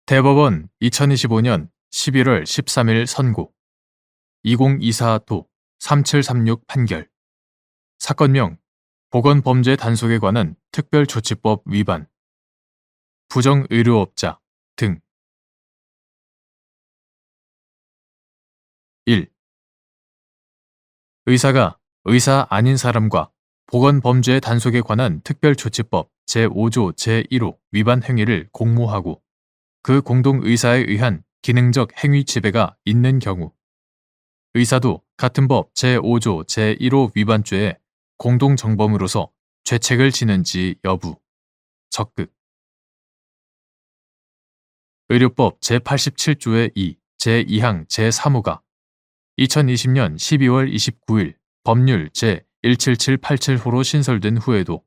대법원 2025년 11월 13일 선고 2024도 3736 판결 사건명 보건범죄 단속에 관한 특별조치법 위반 부정의료업자 등 1. 의사가 의사 아닌 사람과 보건범죄 단속에 관한 특별조치법 제5조 제1호 위반 행위를 공모하고 그 공동의사에 의한 기능적 행위 지배가 있는 경우 의사도 같은 법 제5조 제1호 위반죄에 공동정범으로서 죄책을 지는지 여부 적극 의료법 제87조의 2 제2항 제3호가 2020년 12월 29일 법률 제17787호로 신설된 후에도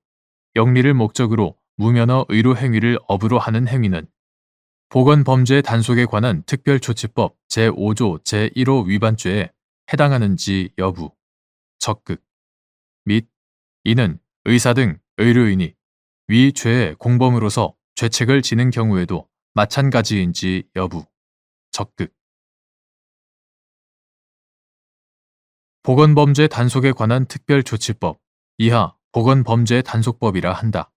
영리를 목적으로 무면허 의료 행위를 업으로 하는 행위는 보건범죄 단속에 관한 특별조치법 제5조 제1호 위반죄에 해당하는지 여부 적극 및 이는 의사 등 의료인이 위 죄의 공범으로서 죄책을 지는 경우에도 마찬가지인지 여부 적극 보건범죄 단속에 관한 특별조치법 이하 보건범죄 단속법이라 한다.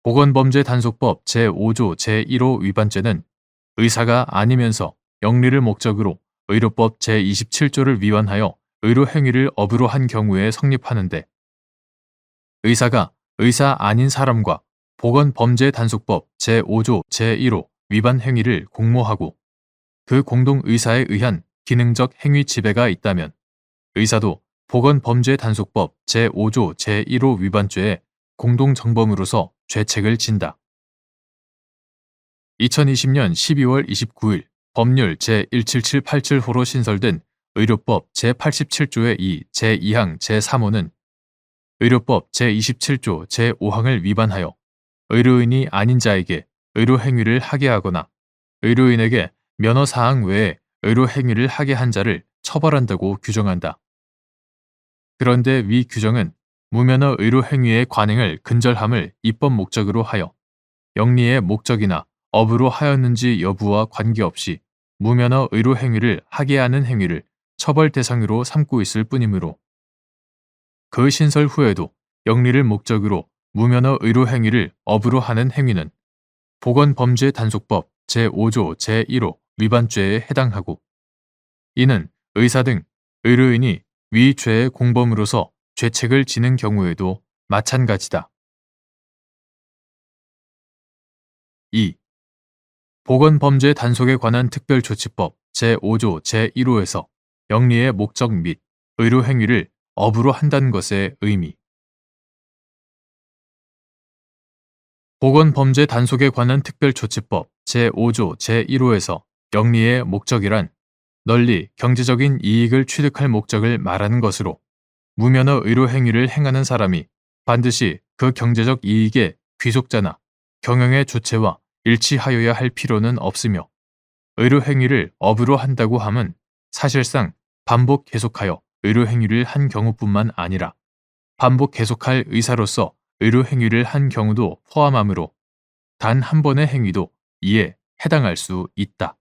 보건범죄 단속법 제5조 제1호 위반죄는 의사가 아니면서 영리를 목적으로 의료법 제27조를 위반하여 의료 행위를 업으로 한 경우에 성립하는데 의사가 의사 아닌 사람과 보건범죄 단속법 제5조 제1호 위반 행위를 공모하고 그 공동의사에 의한 기능적 행위 지배가 있다면 의사도 보건범죄 단속법 제5조 제1호 위반죄에 공동정범으로서 죄책을 진다. 2020년 12월 29일 법률 제17787호로 신설된 의료법 제87조의 2 제2항 제3호는 의료법 제27조 제5항을 위반하여 의료인이 아닌 자에게 의료 행위를 하게 하거나 의료인에게 면허사항 외에 의료 행위를 하게 한 자를 처벌한다고 규정한다. 그런데 위 규정은 무면허 의료 행위의 관행을 근절함을 입법 목적으로 하여 영리의 목적이나 업으로 하였는지 여부와 관계없이 무면허 의료 행위를 하게 하는 행위를 처벌 대상으로 삼고 있을 뿐이므로 그 신설 후에도 영리를 목적으로 무면허 의료 행위를 업으로 하는 행위는 보건범죄 단속법 제5조 제1호 위반죄에 해당하고 이는 의사 등 의료인이 위 죄의 공범으로서 죄책을 지는 경우에도 마찬가지다. 2. 보건범죄 단속에 관한 특별조치법 제5조 제1호에서 영리의 목적 및 의료 행위를 업으로 한다는 것의 의미. 보건범죄 단속에 관한 특별조치법 제5조 제1호에서 영리의 목적이란 널리 경제적인 이익을 취득할 목적을 말하는 것으로 무면허 의료 행위를 행하는 사람이 반드시 그 경제적 이익의 귀속자나 경영의 주체와 일치하여야 할 필요는 없으며 의료 행위를 업으로 한다고 함은 사실상 반복 계속하여 의료 행위를 한 경우뿐만 아니라 반복 계속할 의사로서 의료 행위를 한 경우도 포함하므로 단 한 번의 행위도 이에 해당할 수 있다.